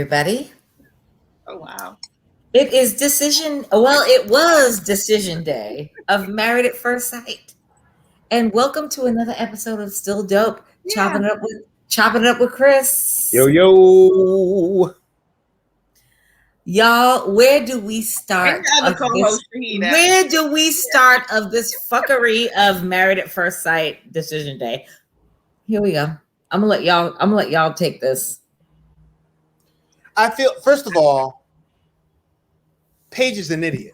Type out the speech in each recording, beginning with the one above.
everybody. Oh, wow. It is it was decision day of Married at First Sight. And welcome to another episode of Still Dope, chopping it up with Chris. Yo. Y'all, where do we start? Where do we start of this fuckery of Married at First Sight decision day? Here we go. I'm gonna let y'all take this. I feel, first of all, Paige is an idiot.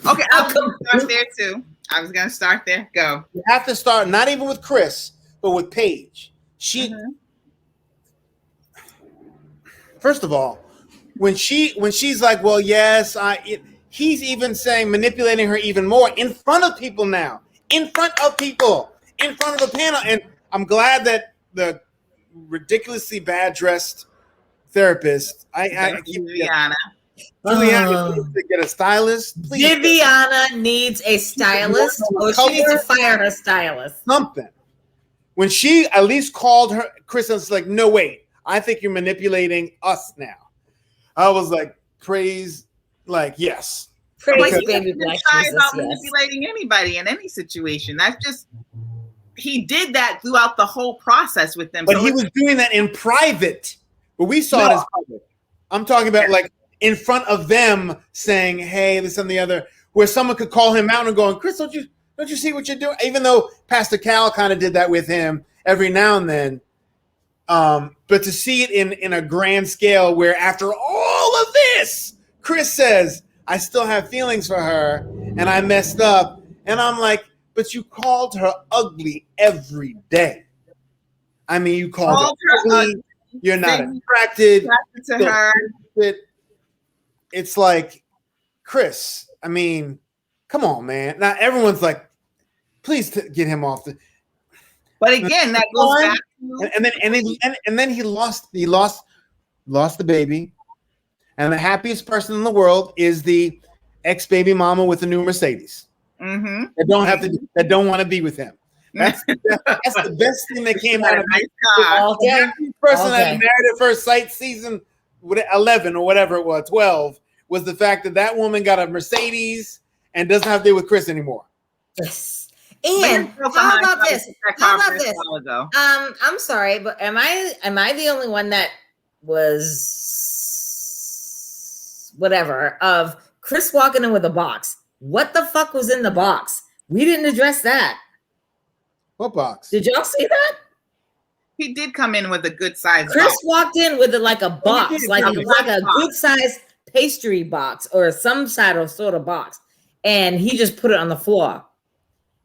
Okay, I was going to start there too. I was going to start there. Go. You have to start not even with Chris, but with Paige. First of all, when she's like, well, yes, he's even saying manipulating her even more in front of people now, in front of the panel. And I'm glad that the ridiculously bad dressed therapist, Viviana. Viviana needs to get a stylist. Please. Viviana needs a stylist, or she needs to fire her stylist. Something. When she at least called her, Chris was like, no, wait, I think you're manipulating us now. I was like, praise, like, yes. Praise baby black Jesus, about manipulating anybody in any situation. That's just, he did that throughout the whole process with them. But he was doing that in private. But we saw it as public. I'm talking about like in front of them saying, hey, this and the other, where someone could call him out and going, Chris, don't you see what you're doing? Even though Pastor Cal kind of did that with him every now and then. But to see it in a grand scale where after all of this, Chris says, I still have feelings for her and I messed up. And I'm like, but you called her ugly every day. I mean, you called her ugly. You're not attracted to her. It's like, Chris, I mean, come on, man. Now everyone's like, please get him off the. But again, that goes back to and then he lost the baby, and the happiest person in the world is the ex-baby mama with the new Mercedes. Mm-hmm. That don't want to be with him. That's the best thing that came out of the person that Married at First Sight season 11 or whatever it was, 12, was the fact that woman got a Mercedes and doesn't have to deal with Chris anymore. Yes. And how about this? I'm sorry, but am I the only one that was whatever of Chris walking in with a box? What the fuck was in the box? We didn't address that. What box? Did y'all see that? He did come in with a good size Chris box. walked in with a box, like a good size pastry box or some sort of box. And he just put it on the floor.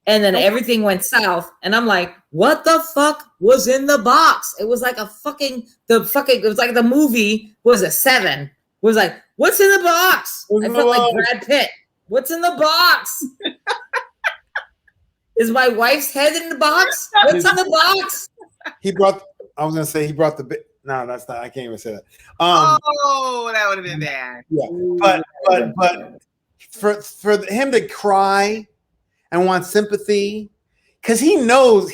And then everything went south. And I'm like, what the fuck was in the box? It was like it was like the movie, was it 7? It was like, what's in the box? I felt like Brad Pitt. What's in the box? Is my wife's head in the box? What's in the box? He brought the no, that's not, I can't even say that. That would have been bad. Yeah. But for him to cry and want sympathy, because he knows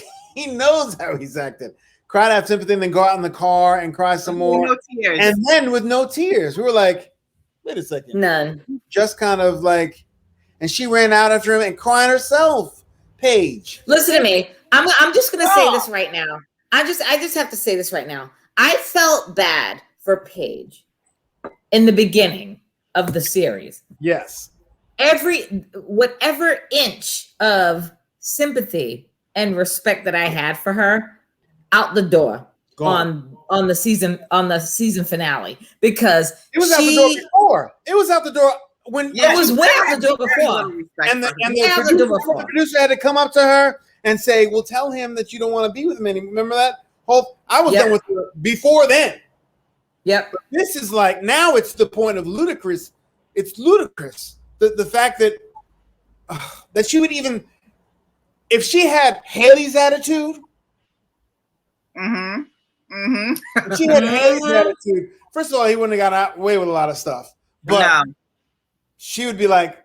how he's acted. Cry to have sympathy and then go out in the car and cry some more. No tears. And then with no tears. We were like, wait a second. None. Just kind of like, and she ran out after him and crying herself. Paige. Listen to me. I'm just gonna say this right now. I just have to say this right now. I felt bad for Paige in the beginning of the series. Yes. Whatever inch of sympathy and respect that I had for her, out the door on the season finale, because it was out the door before. It was out the door when it was way out the door before. And the producer had to come up to her and say, "Well, tell him that you don't want to be with him anymore." Remember that? I was done with her before then. Yep. But this is like, now it's the point of ludicrous. It's ludicrous. The fact that she would even, if she had Haley's attitude, if she had Haley's attitude, first of all, he wouldn't have got away with a lot of stuff. But she would be like,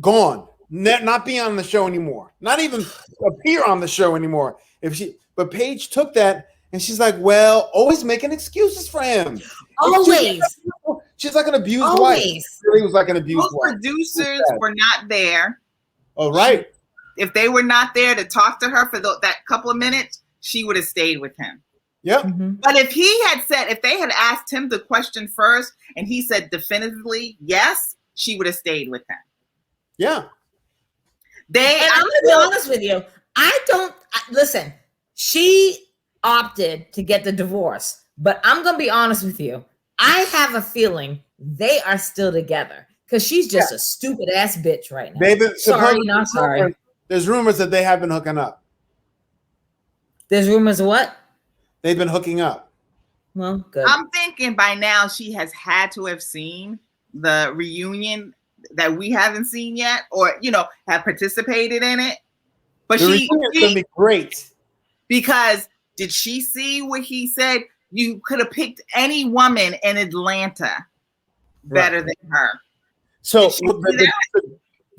gone, not be on the show anymore, not even appear on the show anymore. But Paige took that And she's like, well, always making excuses for him. Always. She's like an abused wife. Always. Really was like an abused Those wife. producers were not there. Oh, right. If they were not there to talk to her for that couple of minutes, she would have stayed with him. Yep. Mm-hmm. But if they had asked him the question first and he said definitively yes, she would have stayed with him. Yeah. And I'm gonna be honest with you. Listen, she opted to get the divorce, but I'm gonna be honest with you. I have a feeling they are still together because she's just a stupid ass bitch right now. Sorry, not sorry. There's rumors that they have been hooking up. There's rumors of what? They've been hooking up. Well, good. I'm thinking by now she has had to have seen the reunion that we haven't seen yet, or have participated in it. But the reunion is gonna be great. Because did she see what he said? You could have picked any woman in Atlanta better than her. So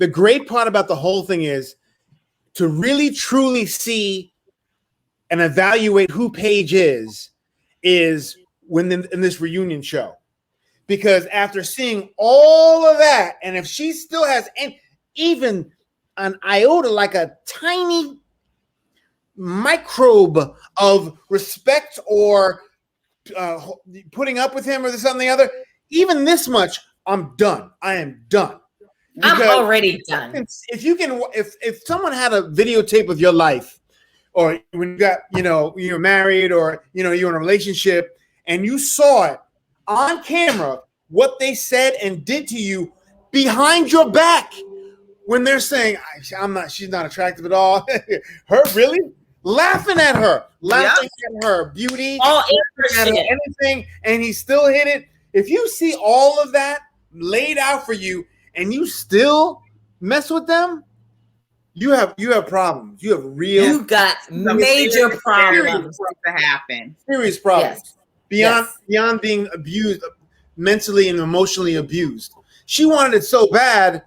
the great part about the whole thing is to really truly see and evaluate who Paige is when in this reunion show. Because after seeing all of that, and if she still has even an iota, like a tiny microbe of respect or putting up with him or this and the other, even this much, I'm done. I am done. I'm already done. If someone had a videotape of your life, or when you got, you're married, or you're in a relationship, and you saw it on camera, what they said and did to you behind your back, when they're saying, she's not attractive at all. Her really laughing at her beauty, at her anything, and he still hit it. If you see all of that laid out for you and you still mess with them, you have problems. You got major problems to happen. Serious problems. Beyond being abused, mentally and emotionally abused. She wanted it so bad.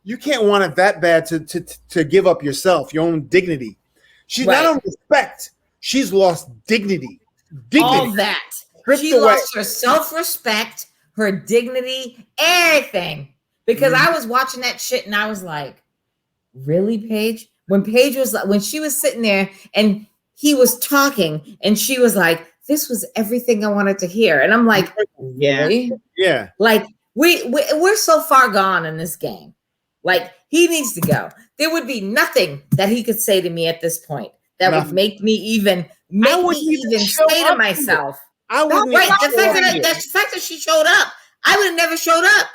You can't want it that bad to give up yourself, your own dignity. She's not only respect, she's lost dignity. All that. She lost her self-respect, her dignity, everything. Because I was watching that shit and I was like, really, Paige? When she was sitting there and he was talking and she was like, this was everything I wanted to hear. And I'm like, really? Yeah. Like we're so far gone in this game. Like he needs to go. There would be nothing that he could say to me at this point that would make me even say to myself. The fact that she showed up, I would have never showed up.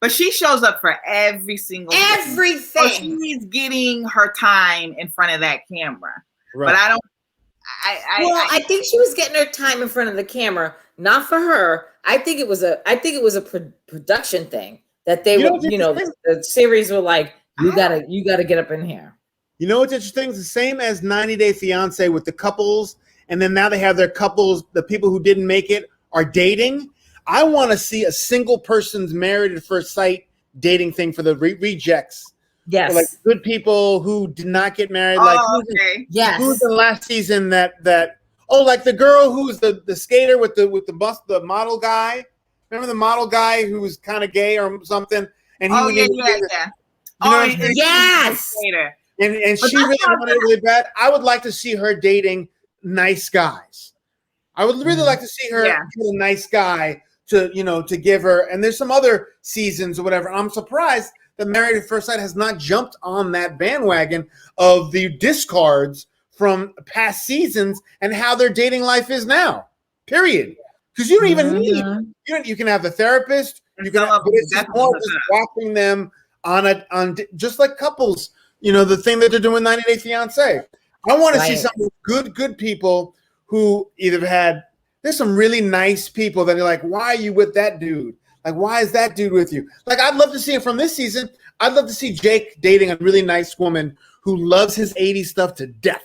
But she shows up for every single everything. So she's getting her time in front of that camera. Right. But I think she was getting her time in front of the camera, not for her. I think it was a production thing that they the series were like, you gotta get up in here. You know what's interesting? It's the same as 90 Day Fiance with the couples, and then now they have their couples. The people who didn't make it are dating. I want to see a single person's married at first sight dating thing for the rejects. Yes, for like good people who did not get married. Who's the last season that like the girl who's the skater with the model guy. Remember the model guy who was kind of gay or something? And yes. And she really wanted it really bad. I would like to see her dating nice guys. I would really like to see her get a nice guy to give her. And there's some other seasons or whatever. I'm surprised that Married at First Sight has not jumped on that bandwagon of the discards from past seasons and how their dating life is now. Period. Because you don't even need. You can have a therapist. You can have just watching them on just like couples. The thing that they're doing 90 Day Fiance. I want to see some good people who either had. There's some really nice people that are like, why are you with that dude? Like, why is that dude with you? Like, I'd love to see it from this season. I'd love to see Jake dating a really nice woman who loves his 80s stuff to death,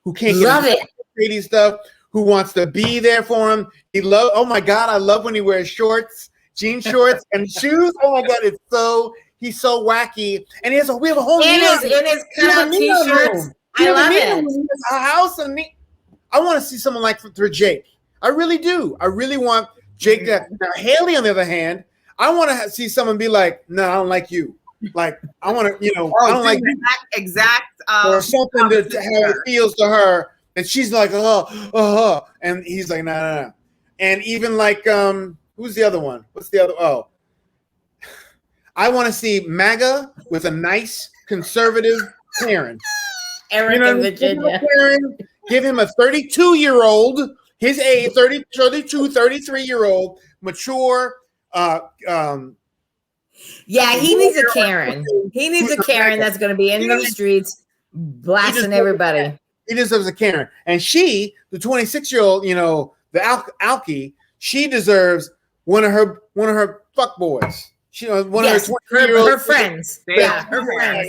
who can't love it 80s stuff, who wants to be there for him. Oh my God, I love when he wears shorts, jean shorts, and shoes. Oh my God, he's so wacky. And we have a whole in his cut-out t-shirts. I love it. A house and I want to see someone like for Jake. I really do. I really want Jake to. Now Haley, on the other hand, I want to see someone be like, no, I don't like you. Like I want to, I don't like you. Exact or something to how it feels to her, and she's like, and he's like, no. And even like, who's the other one? What's the other? Oh, I want to see MAGA with a nice conservative Karen. Eric in Virginia. Give him a 32-year-old, his age, 32, 33-year-old, mature. Yeah, he needs a Karen. He needs a Karen that's going to be in the streets blasting everybody. He deserves a Karen. And she, the 26-year-old, the Alkie, she deserves one of her fuck boys. She one of her friends. Yeah, her friends.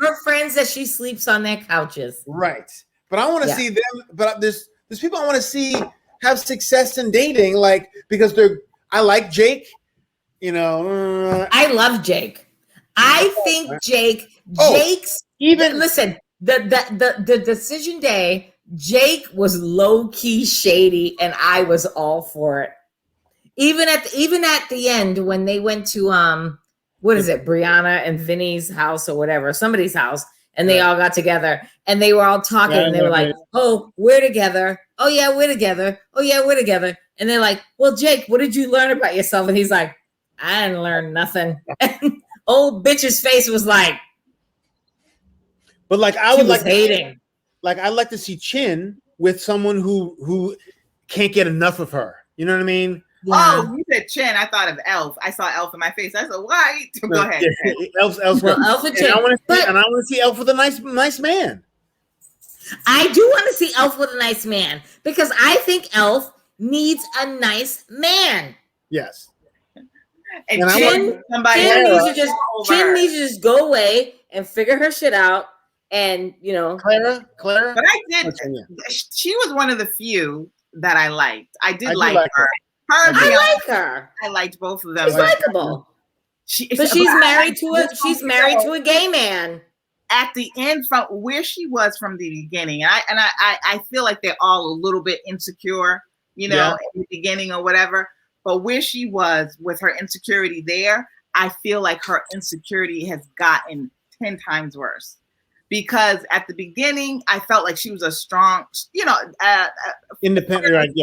Her friends that she sleeps on their couches. Right. But I want to see them. But there's people I want to see have success in dating, like because I like Jake. I love Jake. I think Jake's listen. The decision day, Jake was low key shady, and I was all for it. Even at the end when they went to what is it, Brianna and Vinnie's house or whatever, somebody's house, and they all got together and they were all talking and they were like, "Oh, we're together. Oh yeah, we're together. Oh yeah, we're together." And they're like, "Well, Jake, what did you learn about yourself?" And he's like, "I didn't learn nothing." And old bitch's face was like, but like I would like hating. I'd like to see Chin with someone who can't get enough of her. You know what I mean? Yeah. Oh, you said Chin. I thought of Elf. I saw Elf in my face. I said, "Why?" Go ahead. Elf and Chin. I want to see Elf with a nice man. I do want to see Elf with a nice man because I think Elf needs a nice man. Yes. And Chin needs to just go away and figure her shit out. And Clara. But I did. She was one of the few that I liked. I like her. I like her. I liked both of them. She's likable. But she's married to a gay man. At the end, from where she was from the beginning, I feel like they're all a little bit insecure, in the beginning or whatever. But where she was with her insecurity there, I feel like her insecurity has gotten 10 times worse. Because at the beginning, I felt like she was a strong, independent,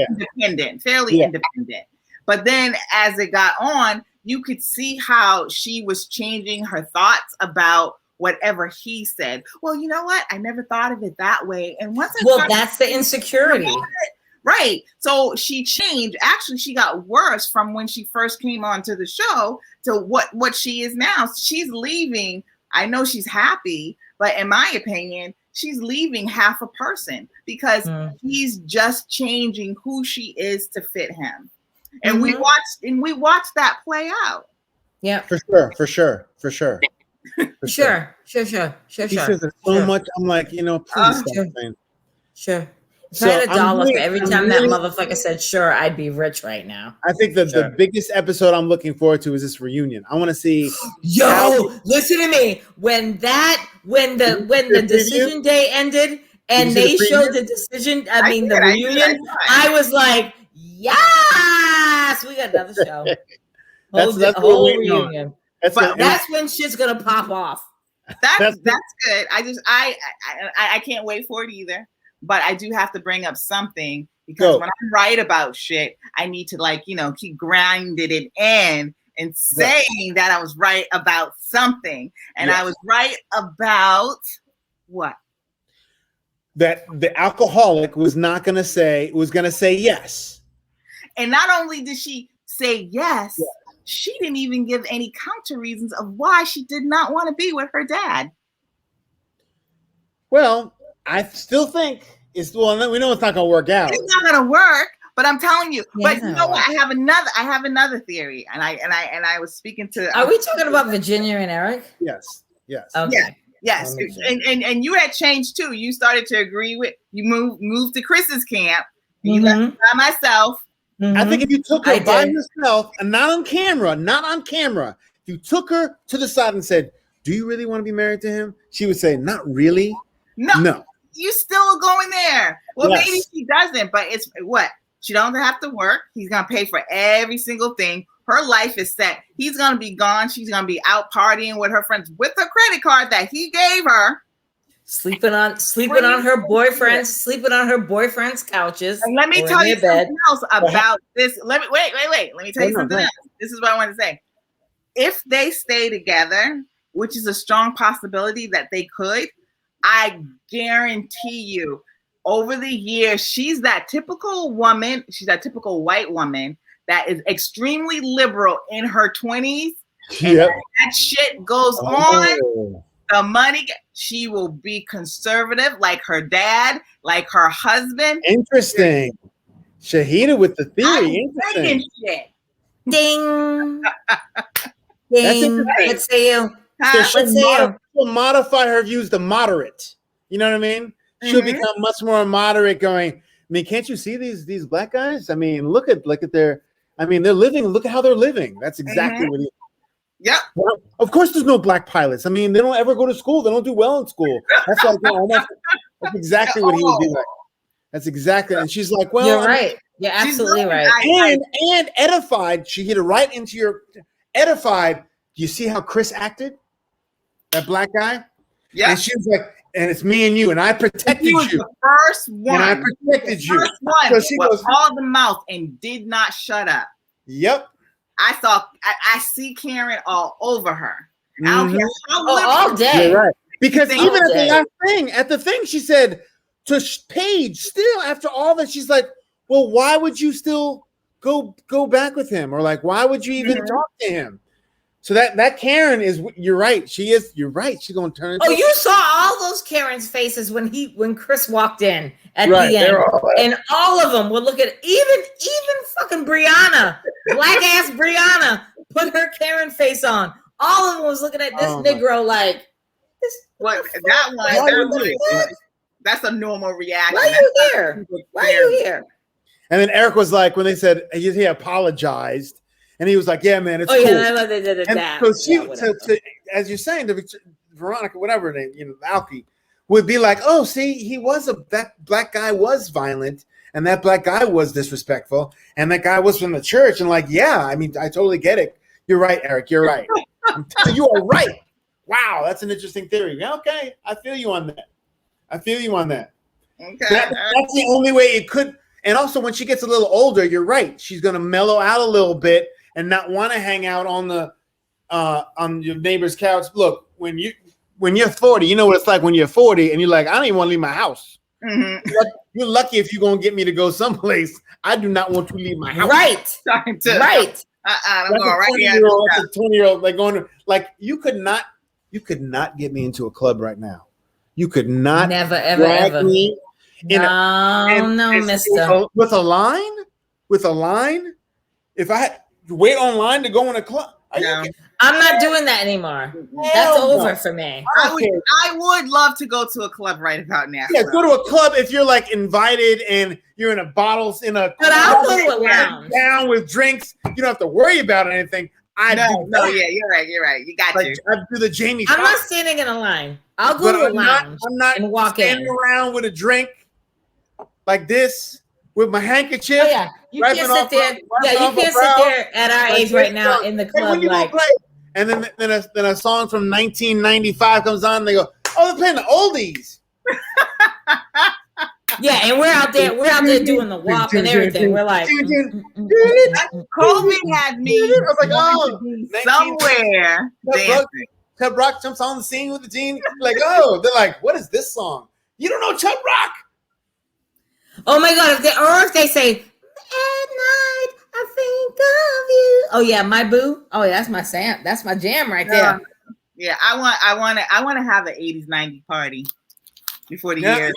fairly independent. But then as it got on, you could see how she was changing her thoughts about whatever he said. Well, you know what? I never thought of it that way. And that's the insecurity. Right. So she changed. Actually, she got worse from when she first came onto the show to what she is now. She's leaving. I know she's happy, but in my opinion, she's leaving half a person because he's just changing who she is to fit him. And we watched that play out. Yeah. For sure. Sure. He says it so much. I'm like, please stop saying. Sure. If I had $1 for every time that motherfucker said sure, I'd be rich right now. I think the biggest episode I'm looking forward to is this reunion. I want to see. Listen to me. When the decision day ended and they showed the decision, the reunion, I was like, yes, we got another show. That's whole reunion. That's when shit's gonna pop off. That's good. I can't wait for it either. But I do have to bring up something because when I write about shit, I need to keep grinding it in and saying that I was right about something. And I was right about what? That the alcoholic was going to say yes. And not only did she say yes, she didn't even give any counter reasons of why she did not want to be with her dad. Well, I still think we know it's not going to work out. It's not going to work, but I'm telling you. But you know what? I have another theory, and I was speaking to. Are we talking about Virginia and Eric? Yes. Okay. Yes. And you had changed too. You started to agree with. You moved to Chris's camp. And you left me by myself. I think if you took her by yourself and not on camera, if you took her to the side and said, "Do you really want to be married to him?" She would say, "Not really." No. you still going there. Well, Yes. maybe she doesn't, but it's what? She don't have to work. He's going to pay for every single thing. Her life is set. He's going to be gone. She's going to be out partying with her friends with her credit card that he gave her. Sleeping on her boyfriend's couches. And let me tell you something else about this. Wait. Let me tell you something else. This is what I want to say. If they stay together, which is a strong possibility that they could, I guarantee you, over the years, she's that typical woman. She's that typical white woman that is extremely liberal in her 20s. And that shit goes on. The money, she will be conservative like her dad, like her husband. Interesting. Shahidah with the theory. Interesting. Shit. Ding. Ding. Let's say you. She'll modify her views to moderate. You know what I mean? She'll become much more moderate going, I mean, can't you see these black guys? I mean, look at their, I mean, they're living, look at how they're living. That's exactly what he. Yeah. Well, of course, there's no black pilots. I mean, they don't ever go to school. They don't do well in school. That's like, that's exactly what he would be like. That's exactly. And she's like, well, you're right. You're absolutely right. And edified. She hit it right into your edified. Do you see how Chris acted? That black guy. Yeah. And she was like, and it's me and you, and I protected you. The first one. And I protected you. First one. So she goes, all the mouth and did not shut up. Yep. I see Karen all over her. I don't care how all day. You're right. Because even at day. the last thing, she said to Paige, still after all that, she's like, well, why would you still go back with him? Or like, why would you even talk to him? So that Karen is, you're right. You're right. She's going to turn into you saw all those Karen's faces when Chris walked in at the end. And all of them would look at even fucking Brianna, black ass Brianna, put her Karen face on. All of them was looking at this Negro like this. What that's a normal reaction. Why are you here? And then Eric was like, when they said he apologized, and he was like, "Yeah, man, it's cool." Yeah, they did that. So she, as you're saying, to Veronica, whatever her name, Alki, would be like, "Oh, see, that black guy was violent, and that black guy was disrespectful, and that guy was from the church." And like, yeah, I mean, I totally get it. You're right, Eric. You're right. You are right. Wow, that's an interesting theory. Yeah, okay, I feel you on that. Okay, that's the only way it could. And also, when she gets a little older, you're right. She's going to mellow out a little bit and not want to hang out on your neighbor's couch. Look, when you're 40, you know what it's like when you're 40, and you're like, I don't even want to leave my house. Mm-hmm. You're lucky if you're going to get me to go someplace. I do not want to leave my house. Right. Right. I'm going right here. That's a 20-year-old like going to, like, you could not get me into a club right now. You could not never ever me no, mister. With a line, if I had to wait online to go in a club, I'm not doing that anymore. That's over for me. I would love to go to a club right about now. Yeah, go to a club if you're like invited and you're in a bottles in a. But I'll go to a lounge down with drinks. You don't have to worry about anything. Yeah, you're right. You got to. I do the Jamie. I'm not standing in a line. I'll go to a lounge. I'm not and walk standing around with a drink like this with my handkerchief. Oh, yeah, you can't sit there. You can't sit there at our age right now in the club like. And then a song from 1995 comes on. And they go, "Oh, they're playing the oldies." Yeah, and we're out there doing the walk and everything. We're like, COVID had me. I was like, oh, somewhere dancing. Chubb Rock jumps on the scene with the jean. Like, oh, they're like, what is this song? You don't know Chubb Rock? Oh my God! If they say, "At night I think of you." Oh yeah, my boo. Oh yeah, that's my Sam. That's my jam right there. Yeah, I want to have an 80s 90s party before the year.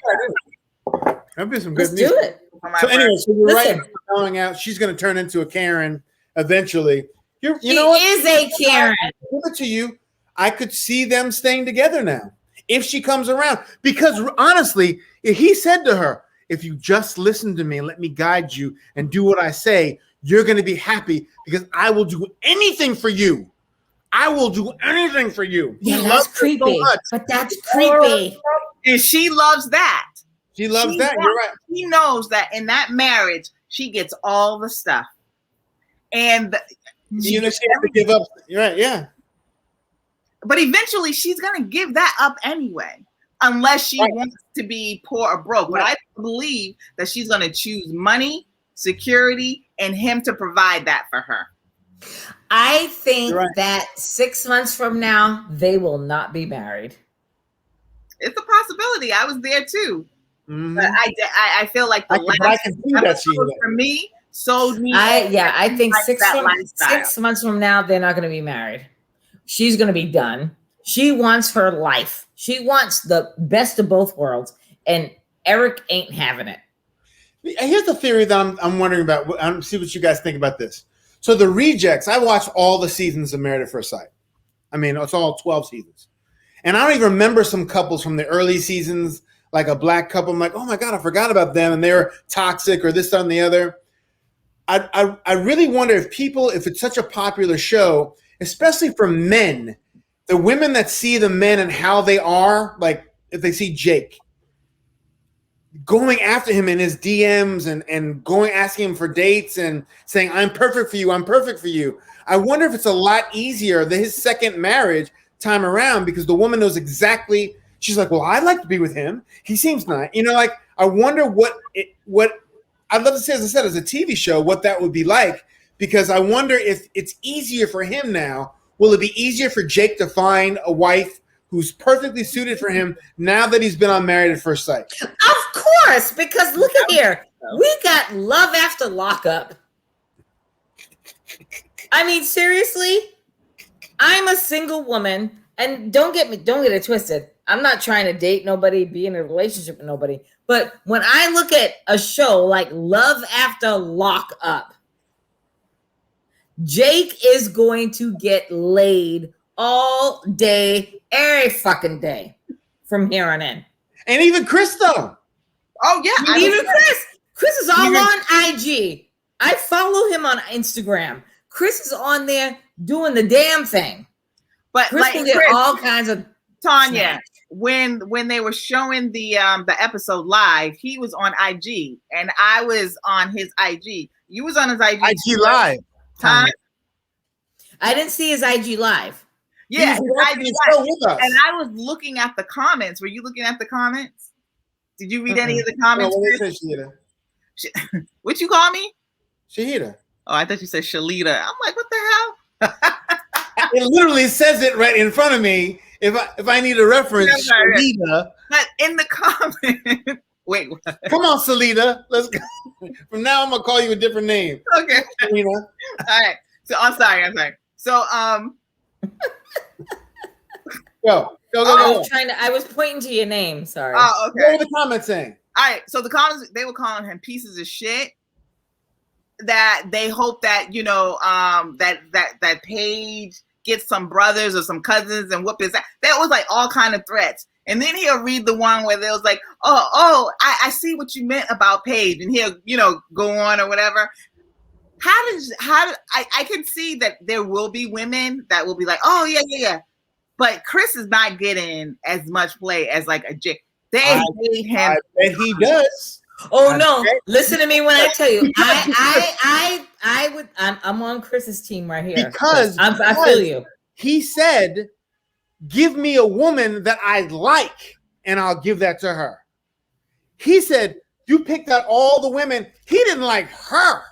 That'd be some good Let's music. do it. So anyway, so you're right. Going out, she's going to turn into a Karen eventually. You know what? She is a Karen. Give it to you. I could see them staying together now if she comes around. Because honestly, if he said to her, "If you just listen to me and let me guide you and do what I say, you're going to be happy because I will do anything for you. I will do anything for you." Yeah, that's creepy. So but that's creepy. And she loves that. She loves that. You're right. She knows that in that marriage, she gets all the stuff. And she has to give up. You're right. Yeah. But eventually she's going to give that up anyway, unless she wants to be poor or broke. But I believe that she's going to choose money, security, and him to provide that for her. I think that 6 months from now, they will not be married. It's a possibility. I was there too. Mm-hmm. But I feel like the last episode for me sold me. I think 6 months from now, they're not going to be married. She's going to be done. She wants her life. She wants the best of both worlds. And Eric ain't having it. Here's the theory that I'm wondering about. I see what you guys think about this. So the rejects, I watched all the seasons of Married at First Sight. I mean, it's all 12 seasons. And I don't even remember some couples from the early seasons, like a black couple. I'm like, oh my God, I forgot about them. And they're toxic or this, that, and the other. I really wonder if it's such a popular show, especially for men, the women that see the men and how they are, like if they see Jake going after him in his DMs and asking him for dates and saying, I'm perfect for you. I'm perfect for you. I wonder if it's a lot easier his second marriage time around, because the woman knows exactly. She's like, well, I'd like to be with him. He seems nice. Like, I wonder what I'd love to say, as I said, as a TV show, what that would be like, because I wonder if it's easier for him now. Will it be easier for Jake to find a wife who's perfectly suited for him now that he's been on Married at First Sight? Of course, because look at here. We got Love After Lockup. I mean, seriously, I'm a single woman, and don't get it twisted. I'm not trying to date nobody, be in a relationship with nobody. But when I look at a show like Love After Lockup, Jake is going to get laid all day, every fucking day from here on in. And even Chris, though. Oh, yeah. Even Chris. Chris is all on IG. I follow him on Instagram. Chris is on there doing the damn thing. But Chris can get all kinds of Tanya. snacks. When they were showing the episode live, he was on IG and I was on his IG. You was on his IG. IG live. Time. I didn't see his IG live. Yeah, IG live. With us. And I was looking at the comments. Were you looking at the comments? Did you read any of the comments? No, what you call me? Shahidah. Oh, I thought you said Shalita. I'm like, what the hell? It literally says it right in front of me. If I need a reference, Shalita. But in the comments, wait. What? Come on, Shalita. Let's go. From now, I'm gonna call you a different name. Okay. Shalita. All right. So I'm sorry. So Go. I was pointing to your name. Sorry. Oh, okay. What were the comments saying? All right. So the comments, they were calling him pieces of shit. That they hope that that Paige gets some brothers or some cousins and whoop his ass. That was like all kind of threats. And then he'll read the one where there was like, I see what you meant about Paige, and he'll go on or whatever. I can see that there will be women that will be like, oh yeah. But Chris is not getting as much play as like a Jake. They hate him. I bet he does. Oh no! Listen to me when I tell you. I'm on Chris's team right here because I feel you. He said, "Give me a woman that I like, and I'll give that to her." He said, "You picked out all the women." He didn't like her,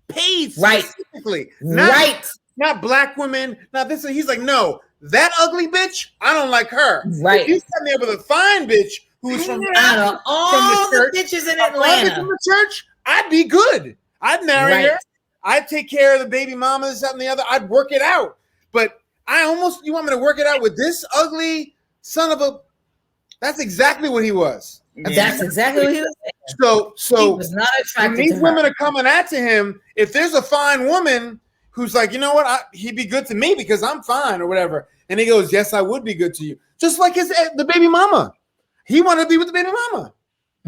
Paige specifically, not black women. Not this. He's like, no, that ugly bitch. I don't like her. Right. If you set me up with a fine bitch who's from all the bitches in Atlanta from the church, I'd be good. I'd marry her. I'd take care of the baby mamas, that and the other. I'd work it out. But you want me to work it out with this ugly son of a? That's exactly what he was. That's exactly what he was. So he was not attracted when these to her. women are coming at him, if there's a fine woman who's like, you know what, he'd be good to me because I'm fine or whatever, and he goes, yes, I would be good to you, just like the baby mama. He wanted to be with the baby mama.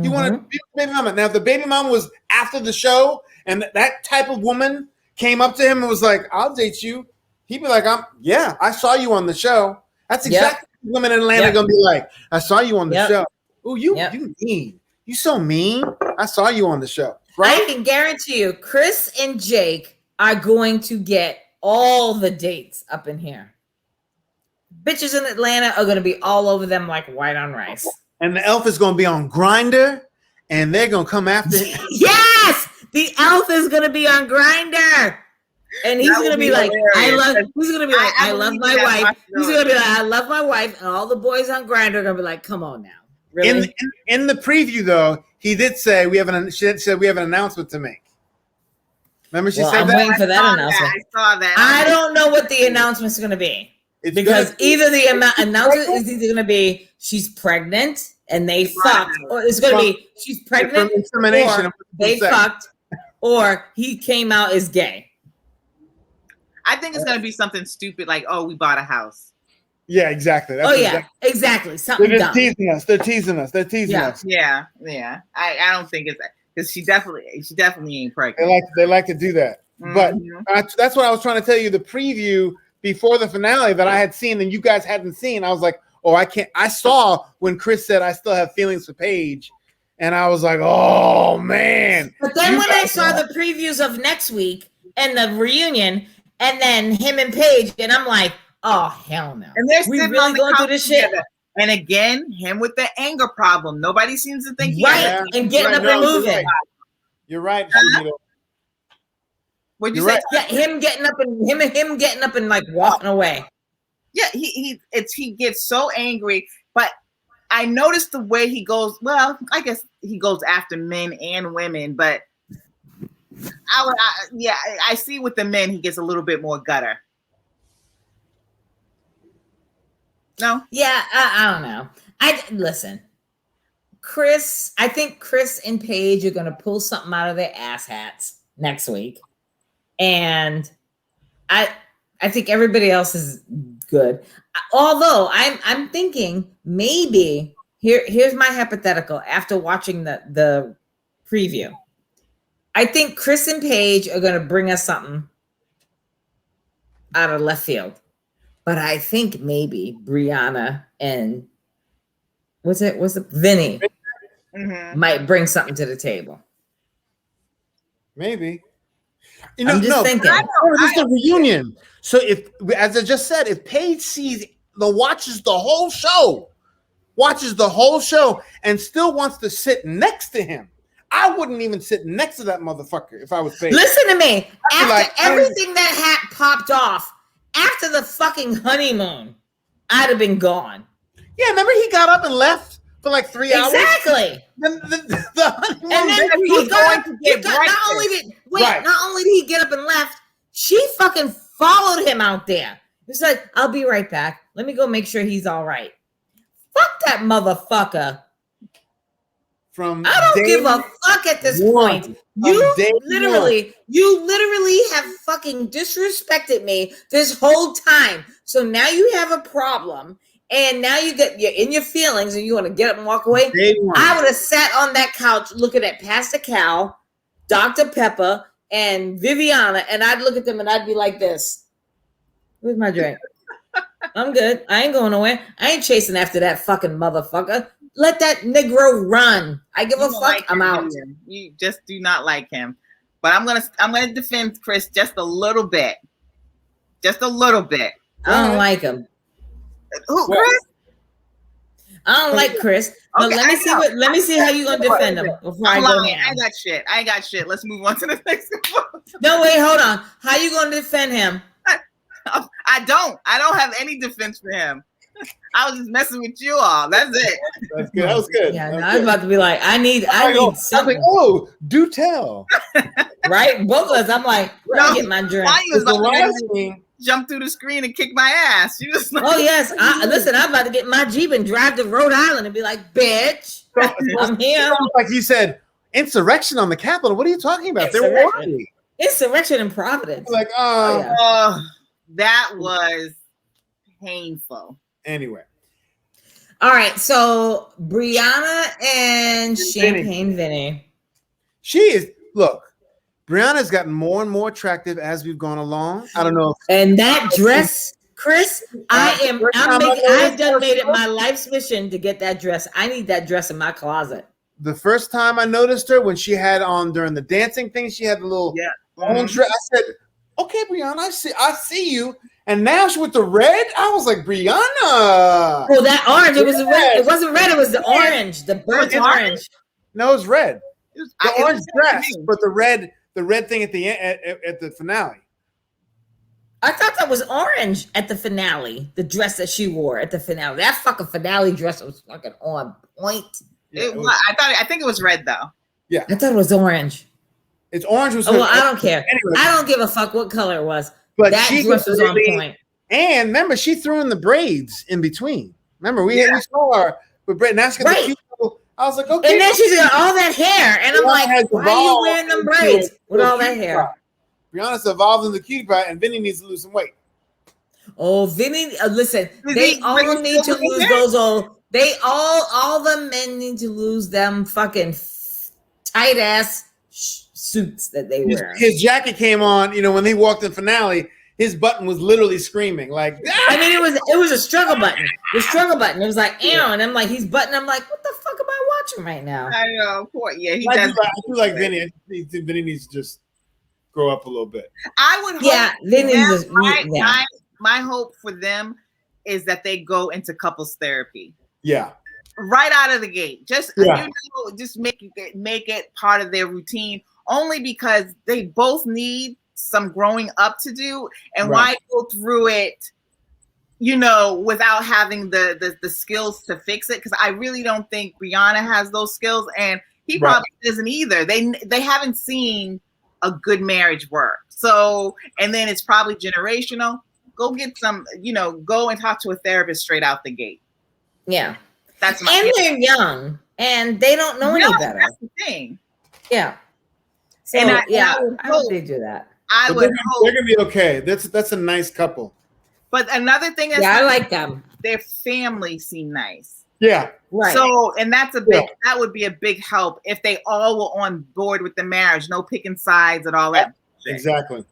He wanted to be with the baby mama. Now, if the baby mama was after the show and that type of woman came up to him and was like, I'll date you, he'd be like, I saw you on the show. That's exactly what women in Atlanta are going to be like. I saw you on the show. Oh, you mean. You so mean. I saw you on the show. Right? I can guarantee you, Chris and Jake are going to get all the dates up in here. Bitches in Atlanta are going to be all over them like white on rice. And the elf is going to be on Grindr, and they're going to come after him. Yes! The elf is going to be on Grindr. And he's going to be like, I love my wife. He's going to be like, I love my wife. And all the boys on Grindr are going to be like, come on now. Really? In the preview, though, he did say she said we have an announcement to make. Remember she said I'm that? waiting for that announcement. I saw that. I don't know what the announcement's going to be. Because either the announcement is either going to be she's pregnant and they fucked, or it's going to be she's pregnant or they fucked, or he came out as gay. I think it's going to be something stupid like, oh, we bought a house. Yeah, exactly. That's exactly. Something They're dumb. teasing us. They're teasing us. Yeah. I don't think it's because she definitely ain't pregnant. They like to do that. But that's what I was trying to tell you. The preview before the finale that I had seen and you guys hadn't seen. I was like, oh, I can't. I saw when Chris said I still have feelings for Paige, and I was like, oh man. But then when I saw the previews of next week and the reunion, and then him and Paige, and I'm like, oh hell no. And they're really going through this shit. Together. And again, him with the anger problem. Nobody seems to think and getting up and moving. You're right. What'd you say? Yeah, him getting up and like walking away. Yeah, he gets so angry, but I noticed the way he goes. Well, I guess he goes after men and women, but I see with the men he gets a little bit more gutter. No? Yeah, I don't know. Listen. I think Chris and Paige are going to pull something out of their ass hats next week. And I think everybody else is good. Although I'm thinking maybe here's my hypothetical after watching the preview. I think Chris and Paige are going to bring us something out of left field. But I think maybe Brianna and Vinnie might bring something to the table. Maybe. I'm just thinking. This is a reunion. So as I just said, if Paige watches the whole show and still wants to sit next to him, I wouldn't even sit next to that motherfucker if I was Paige. Listen to me. After everything that hat popped off, after the fucking honeymoon, I'd have been gone. Yeah, remember he got up and left for like 3 hours? Exactly. The honeymoon. And then he got to get not only did he get up and left, she fucking followed him out there. It's like, I'll be right back. Let me go make sure he's all right. Fuck that motherfucker. I don't give a fuck at this point. You literally have fucking disrespected me this whole time. So now you have a problem, and now you're in your feelings, and you want to get up and walk away. I would have sat on that couch looking at Pastor Cal, Dr. Pepper, and Viviana, and I'd look at them and I'd be like this. Where's my drink? I'm good. I ain't going nowhere. I ain't chasing after that fucking motherfucker. Let that Negro run. I give a fuck. Like I'm out. You just do not like him. But I'm gonna defend Chris just a little bit. Just a little bit. I don't like him. Who, Chris? I don't like Chris. But okay, let me see how you gonna defend him before I go in. I ain't got shit. Let's move on to the next one. No, wait, hold on. How you gonna defend him? I don't have any defense for him. I was just messing with you all. That's it. That's good. That was good. Yeah, I was about to be like, I need something. Oh, do tell. Right? Both of us. I'm like, get my drink. Jump through the screen and kick my ass. You just like, oh yes. Listen, I'm about to get my Jeep and drive to Rhode Island and be like, bitch, I'm here. Like you said, insurrection on the Capitol. What are you talking about? They're worried. Insurrection in Providence. Like, that was painful. Anyway. All right. So Brianna and Champagne Vinnie. Brianna's gotten more and more attractive as we've gone along. I don't know. And that dress Chris, I've done made it my life's mission to get that dress. I need that dress in my closet. The first time I noticed her, when she had on during the dancing thing, she had the little orange dress. I said, "Okay, Brianna, I see you." And now she with the red. I was like, Brianna. Well, that orange. It was red. It wasn't red. It was the orange. The burnt orange. No, it was red. The orange dress, but the red thing at the end at the finale. I thought that was orange at the finale. The dress that she wore at the finale. That fucking finale dress was fucking on point. I think it was red though. Yeah, I thought it was orange. It's orange was. Oh, well, I don't care. Anyway. I don't give a fuck what color it was. But that dress was on point. And remember, she threw in the braids in between. Remember, we saw her with braids. Now she's got the cute little, I was like, okay. And then she's got all that hair, and I'm like, why are you wearing them braids with all that hair? Brianna's evolved in the cutie pie, and Vinnie needs to lose some weight. Oh, Vinnie, listen, they all need to lose those old. They all the men need to lose them fucking tight ass suits that they wear. His jacket came on, when they walked in finale, his button was literally screaming like. I mean, it was a struggle button. The struggle button. It was like, and I'm like, he's button. I'm like, what the fuck am I watching right now? I know, poor he I does. do like Vinnie. I think Vinnie needs to just grow up a little bit. I would hope. Yeah, Vinnie's my hope for them is that they go into couples therapy. Yeah. Right out of the gate. Just just make it part of their routine, only because they both need some growing up to do, and why go through it, without having the skills to fix it? Because I really don't think Brianna has those skills, and he probably doesn't either. They haven't seen a good marriage work. So, and then it's probably generational. Go get some, go and talk to a therapist straight out the gate. Yeah. That's my and they're young and they don't know any better. That's the thing. Yeah. So, I hope they do that. I would hope they're gonna be okay. That's a nice couple. But another thing is, I like them. Their families seem nice. Yeah. Right. So, and that's that would be a big help if they all were on board with the marriage, no picking sides and all that. Exactly.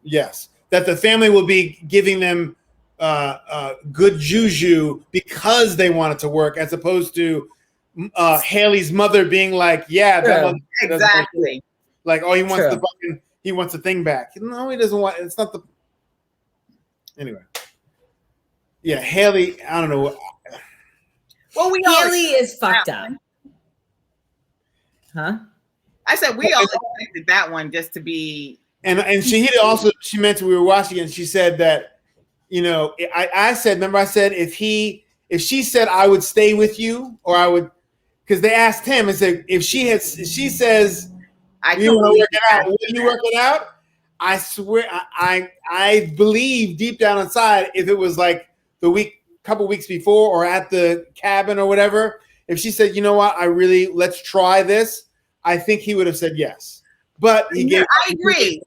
Yes. That the family will be giving them good juju because they want it to work, as opposed to Haley's mother being like, exactly. Like, oh, he wants the thing back. No, he doesn't want. It's not the. Anyway. Yeah, Haley. I don't know. Well, Haley is fucked up. Huh? I said we all expected that one just to be. And Shahidah also, she mentioned, we were watching it, and she said that, I said, remember I said, if she said I would stay with you, or I would, because they asked him and said, if she says, you want to work it out, will you work it out? I swear, I believe deep down inside, if it was like couple weeks before or at the cabin or whatever, if she said, you know what, let's try this, I think he would have said yes. But I agree.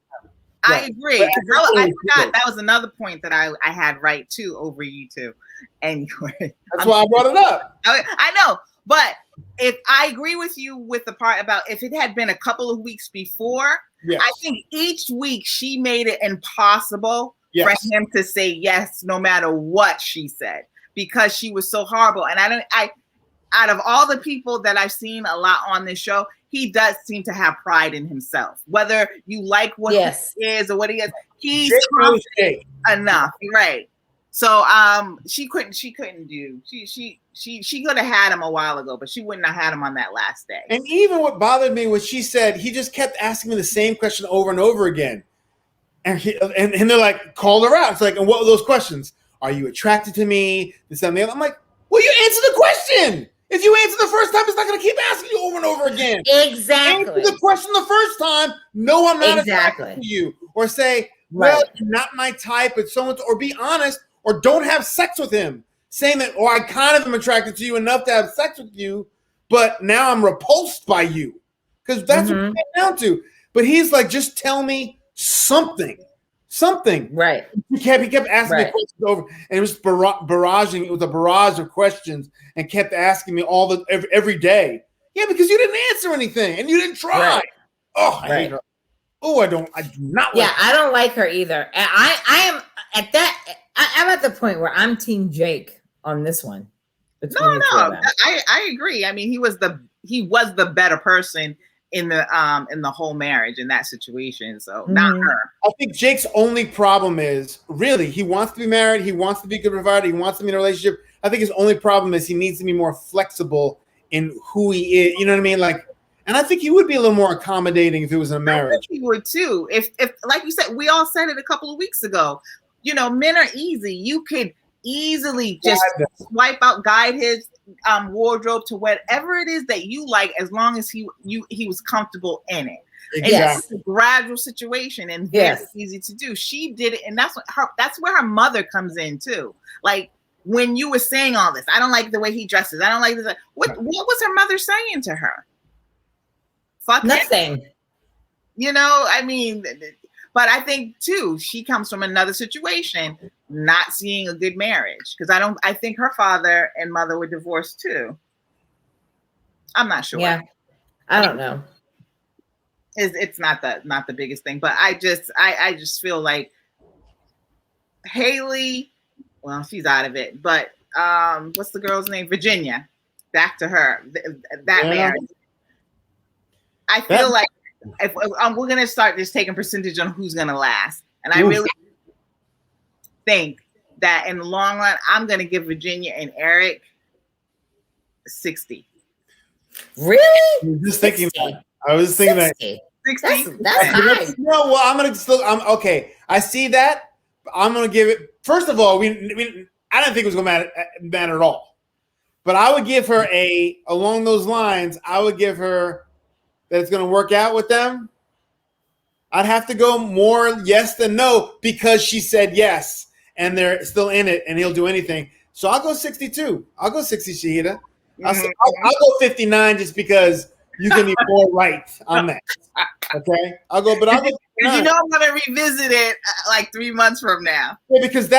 I agree. I forgot that was another point that I had right too over you two. Anyway, that's why I brought it up. I know, but if I agree with you with the part about if it had been a couple of weeks before, I think each week she made it impossible for him to say yes, no matter what she said, because she was so horrible. And out of all the people that I've seen a lot on this show, he does seem to have pride in himself. Whether you like what he is or what he is, he's confident enough, right? So she couldn't do. She could have had him a while ago, but she wouldn't have had him on that last day. And even what bothered me was she said he just kept asking me the same question over and over again, and they're like, call her out. It's like, and what were those questions? Are you attracted to me? This and the other. I'm like, well, you answer the question. If you answer the first time, it's not going to keep asking you over and over again. Exactly. Answer the question the first time. No, I'm not attracted to you. Or say, well, you're not my type, but so and so. Or be honest, or don't have sex with him. Saying that, or I kind of am attracted to you enough to have sex with you, but now I'm repulsed by you. Because that's what it came down to. But he's like, just tell me something. Something. Right. He kept asking me questions over, and it was barraging. It was a barrage of questions, and kept asking me every day. Yeah, because you didn't answer anything, and you didn't try. Right. Oh, I hate her. Oh, I do not. I don't like her either. I am at that. I at the point where I'm Team Jake on this one. No, I agree. I mean, he was the better person in the whole marriage in that situation. So not her. I think Jake's only problem is really he wants to be married, he wants to be a good provider, he wants to be in a relationship. I think his only problem is he needs to be more flexible in who he is. You know what I mean? Like, and I think he would be a little more accommodating if it was a marriage. I think he would too. If like you said, we all said it a couple of weeks ago. You know, men are easy. You could easily just swipe out, guide his wardrobe to whatever it is that you like, as long as he was comfortable in it. Exactly. And it's a gradual situation and very easy to do. She did it, and that's where her mother comes in too. Like when you were saying all this, I don't like the way he dresses. I don't like this. What was her mother saying to her? Fuck nothing. Him. You know, I mean, but I think too, she comes from another situation, not seeing a good marriage. Because I think her father and mother were divorced too. I'm not sure. Yeah, I don't know. It's not the biggest thing, but I just feel like Haley, well, she's out of it, but what's the girl's name? Virginia. Back to her. That marriage. I feel like if we're gonna start just taking percentage on who's gonna last, and I really think that in the long run, I'm gonna give Virginia and Eric 60. Really? I was just thinking that. I was thinking 60. That's high. No, well, I'm okay. I see that. I'm gonna give it. First of all, I didn't think it was gonna matter at all. But I would give her along those lines. I would give her that it's gonna work out with them. I'd have to go more yes than no because she said yes and they're still in it and he'll do anything. So I'll go 62. I'll go 60, Shahidah. I'll go 59 just because you can be more right on that. Okay, I'll go. You know, I'm gonna revisit it like 3 months from now. Yeah, because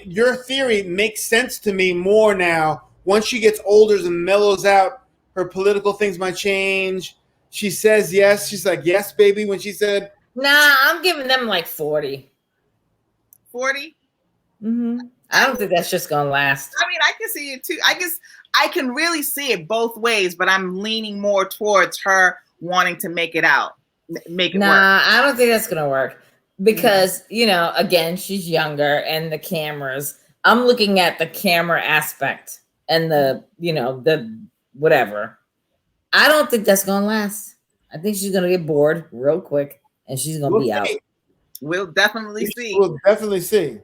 your theory makes sense to me more now. Once she gets older and mellows out, her political things might change. She says yes. She's like, yes, baby. When she said, nah, I'm giving them like 40. 40? Mm-hmm. I don't think that's just gonna last. I mean, I can see it too. I guess I can really see it both ways, but I'm leaning more towards her wanting to make it out, make it work. Nah, I don't think that's gonna work because you know, again, she's younger and the cameras. I'm looking at the camera aspect and the whatever. I don't think that's gonna last. I think she's gonna get bored real quick and she's gonna be out. We'll definitely see. We'll definitely see.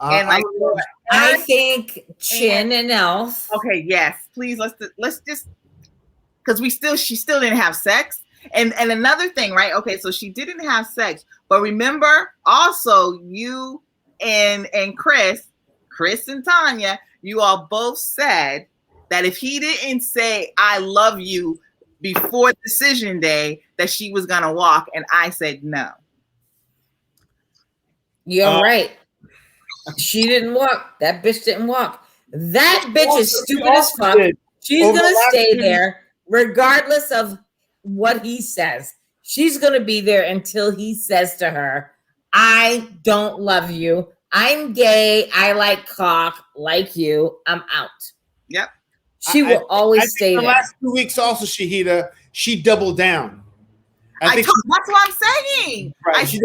And I think Chin and Elf. Okay, yes, please. Let's just because she still didn't have sex. And another thing, right? Okay, so she didn't have sex, but remember also you and Chris and Tanya, you all both said that if he didn't say I love you before decision day, that she was gonna walk, and I said no. You're right. She didn't walk. That bitch didn't walk. That bitch is stupid as fuck. She's gonna stay there regardless of what he says. She's gonna be there until he says to her, I don't love you. I'm gay. I like cock like you. I'm out. Yep. She will always stay there. The last 2 weeks also, Shahidah, she doubled down. That's what I'm saying. Right.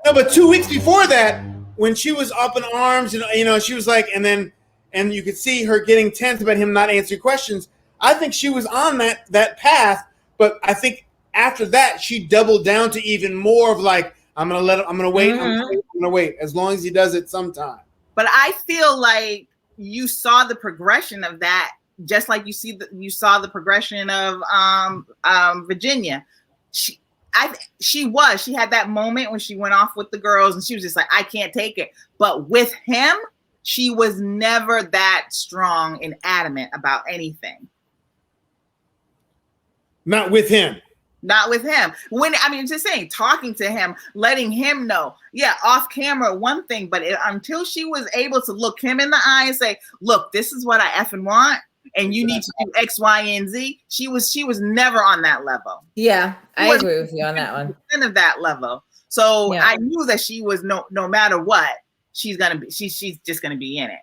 No, but 2 weeks before that, when she was up in arms, and she was like, and you could see her getting tense about him not answering questions. I think she was on that path, but I think after that she doubled down to even more of like, I'm gonna wait, Mm-hmm. I'm gonna wait as long as he does it sometime. But I feel like you saw the progression of that, just like you saw the progression of Virginia. She had that moment when she went off with the girls and she was just like, I can't take it. But with him, she was never that strong and adamant about anything. Not with him. Not with him. Just saying, talking to him, letting him know. Yeah, off camera, one thing, but until she was able to look him in the eye and say, look, this is what I effing want, and you need to do X, Y, and Z. She was never on that level. Yeah, I agree with you on that one. Of that level. So yeah. I knew that she was no matter what, she's just gonna be in it.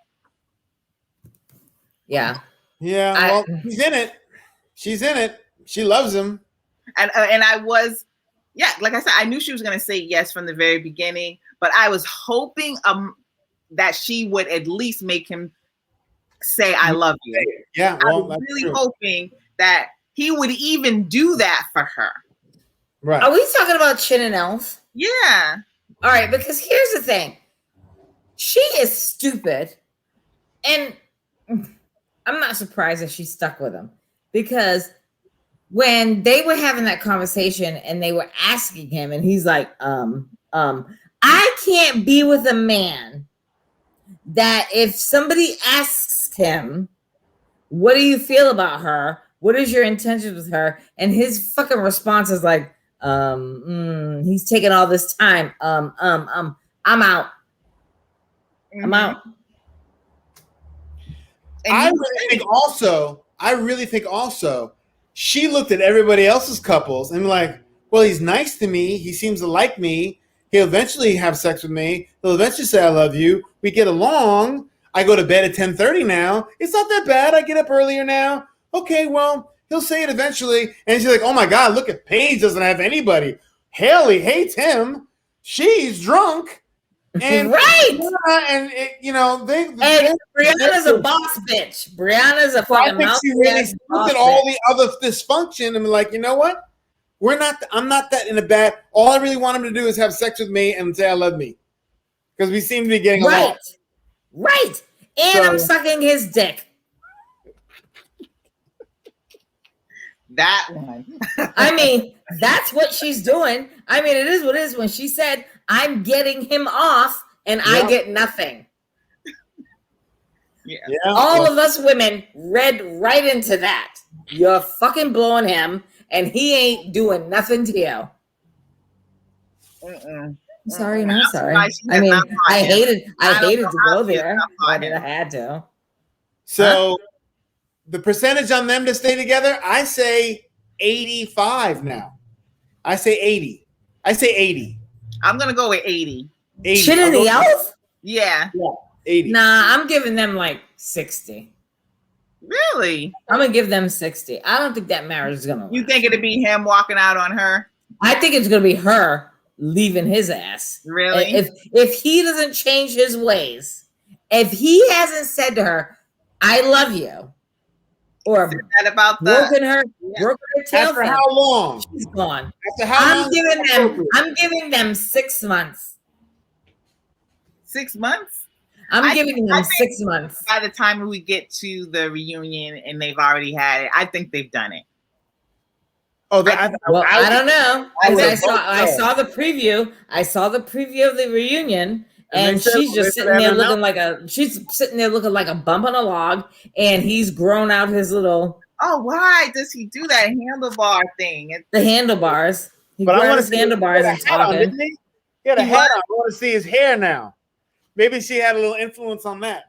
Yeah. Yeah. Well, she's in it. She's in it. She loves him. And I was, yeah, like I said, I knew she was gonna say yes from the very beginning, but I was hoping that she would at least make him say I love you. Yeah. Well, I was really hoping that he would even do that for her. Right. Are we talking about Chin and Elf? Yeah. All right, because here's the thing. She is stupid. And I'm not surprised that she stuck with him. Because when they were having that conversation and they were asking him, and he's like, I can't be with a man that if somebody asks him, what do you feel about her? What is your intention with her? And his fucking response is like, he's taking all this time. I'm out. I'm out. I really think also she looked at everybody else's couples and like, well, he's nice to me. He seems to like me. He'll eventually have sex with me. He'll eventually say I love you. We get along. I go to bed at 10:30 now. It's not that bad. I get up earlier now. Okay, well, he'll say it eventually. And she's like, oh my God, look at Paige doesn't have anybody. Haley hates him. She's drunk. And right. And Brianna's a boss bitch. Brianna's a fucking mouth. She really looked at all the other dysfunction and be like, you know what? I'm not that in a bad. All I really want him to do is have sex with me and say I love me. Because we seem to be getting along. Right. And I'm sucking his dick. That one. I mean, that's what she's doing. I mean, it is what it is. When she said, I'm getting him off and I get nothing. Yeah. All of us women read right into that. You're fucking blowing him and he ain't doing nothing to you. Sorry, not sorry. I mean, I hated to go there, but I had to. So the percentage on them to stay together, I say 85 now. I say 80. I say 80. I'm gonna go with 80. Shit in the Elf? Yeah. 80. Nah, I'm giving them like 60. Really? I'm gonna give them 60. I don't think that marriage is gonna last. You think it'd be him walking out on her? I think it's gonna be her leaving his ass. Really? If he doesn't change his ways, if he hasn't said to her, I love you, or broken her tail. After how long? She's gone. I'm giving them 6 months. 6 months? I'm giving them 6 months. By the time we get to the reunion and they've already had it, I think they've done it. Oh, I don't know. I saw the preview. I saw the preview of the reunion, and she's just sitting there looking like a bump on a log, and he's grown out his little. Oh, why does he do that handlebar thing? The handlebars. But I want to see handlebars and talking. He had a hat on. I want to see his hair now. Maybe she had a little influence on that.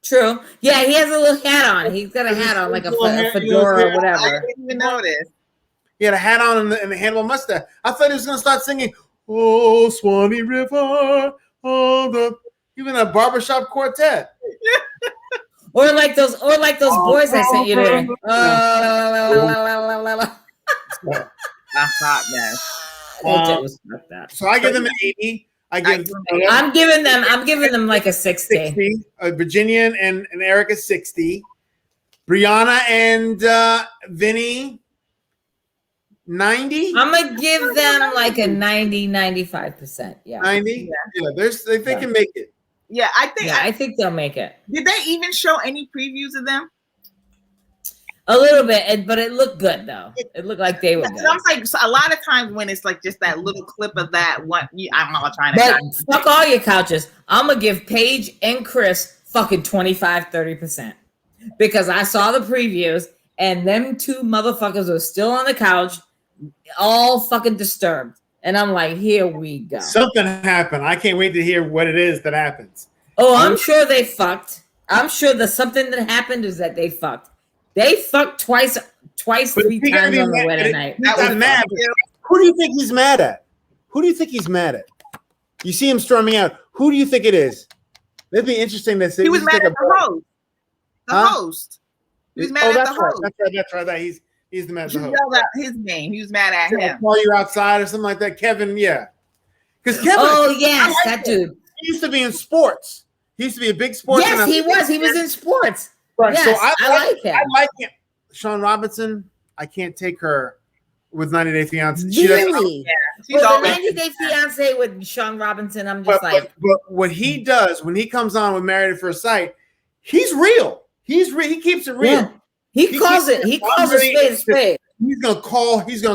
True. Yeah, he has a little hat on. He's got a hat on, like a fedora or whatever. I didn't even notice. He had a hat on and the handlebar mustache. I thought he was going to start singing, "Oh, Swanee River." Even a barbershop quartet. or like those boys I sent you there. That's hot, man. So I give them an 80. I'm giving them like a 60. Virginia and Erica 60. Brianna and Vinnie 90. I'm gonna give them like a 95%. Yeah. 90. Yeah, they can make it. Yeah, I think they'll make it. Did they even show any previews of them? A little bit, but it looked good though. It looked like they were good. I'm like, so a lot of times when it's like just that little clip of that one, I'm all trying to. But fuck all your couches. I'm gonna give Paige and Chris fucking 25-30% because I saw the previews and them two motherfuckers were still on the couch, all fucking disturbed, and I'm like, here we go. Something happened. I can't wait to hear what it is that happens. Oh, I'm sure they fucked. I'm sure the something that happened is that they fucked. They fucked twice, 3 times on the wedding night. Who do you think he's mad at? You see him storming out. Who do you think it is? It'd be interesting to see. He was mad at the host. The host. He was mad at the host. That's right. He's the man. He yelled out his name. He was mad at him. Call you outside or something like that, Kevin. Yeah. Because Kevin. Oh yes, that dude. He used to be in sports. He used to be a big sports. Yes, he was. He was in sports. Right. Yes, So I like him. I like him. Sean Robinson. I can't take her with 90 Day Fiance. Really? She's Well, always the 90 Day Fiance with Sean Robinson, I'm just but what he does when he comes on with Married at First Sight, he's real. He's real. He keeps it real. Yeah. He calls it. He calls it spade a spade. He's gonna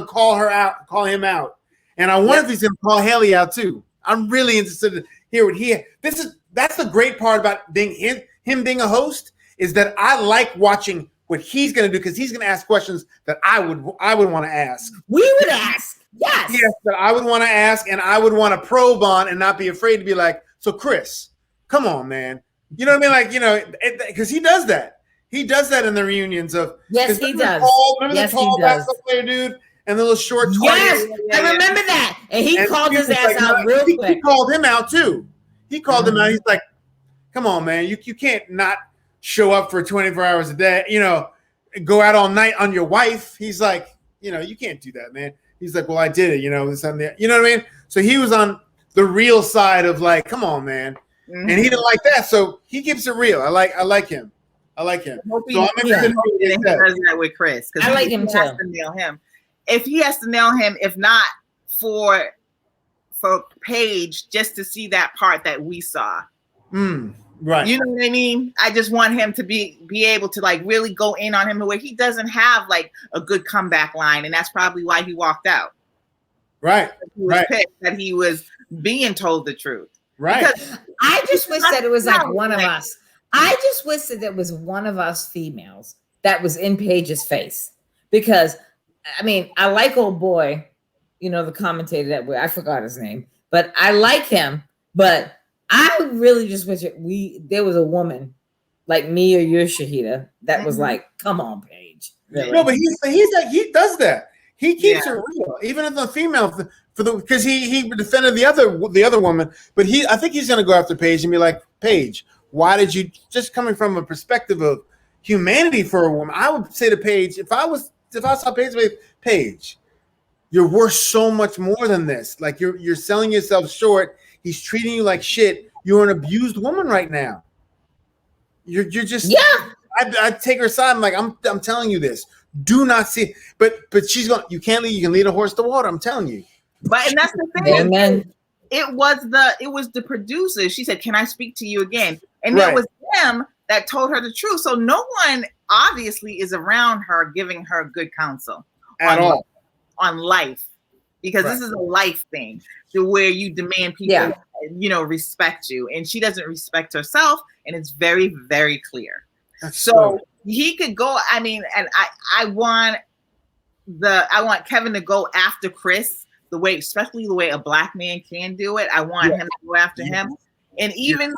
call her out, call him out, and I wonder if he's gonna call Haley out too. I'm really interested to hear what he. That's the great part about being him being a host is that I like watching what he's gonna do because he's gonna ask questions that I would want to ask. We would ask. Yes. Yes, that I would want to ask, and I would want to probe on, and not be afraid to be like, "So, Chris, come on, man." You know what I mean? Like, because he does that. He does that in the reunions of. Yes, he does. Remember the tall basketball player dude and the little short. Yes, I remember that, and he called his ass out real quick. He called him out too. He called him out. He's like, "Come on, man, you can't not show up for 24 hours a day. Go out all night on your wife." He's like, you can't do that, man. He's like, "Well, I did it, this and that." You know what I mean? So he was on the real side of like, "Come on, man," and he didn't like that. So he keeps it real. I like him. So I'm interested in he does that with Chris. I like him too. Has to nail him. If he has to nail him, if not for Paige, just to see that part that we saw. Right. You know what I mean? I just want him to be able to like really go in on him where he doesn't have like a good comeback line, and that's probably why he walked out. Right. He was pissed that he was being told the truth. Right. Because I just wish that it was like one of us. I just wish that it was one of us females that was in Paige's face. Because, I mean, I like old boy, the commentator that I forgot his name, but I like him. But I really just wish there was a woman like me or your Shahida that was like, "Come on, Paige." Really. No, but he's like, he does that. He keeps it real, even if the female because he defended the other woman, but I think he's gonna go after Paige and be like, "Paige, why did you just coming from a perspective of humanity for a woman?" I would say to Paige, if I saw Paige, you're worth so much more than this. Like you're selling yourself short. He's treating you like shit. You're an abused woman right now. You're just I take her side. I'm like, I'm telling you this. Do not see, but she's going. You can't lead. You can lead a horse to water. I'm telling you. And that's the thing. Amen. It was the producer. She said, "Can I speak to you again?" And it was them that told her the truth. So no one obviously is around her giving her good counsel at all on life, because this is a life thing to where you demand people, respect you, and she doesn't respect herself, and it's very, very clear. So he could go. I mean, and I want Kevin to go after Chris especially the way a black man can do it. I want him to go after him. And even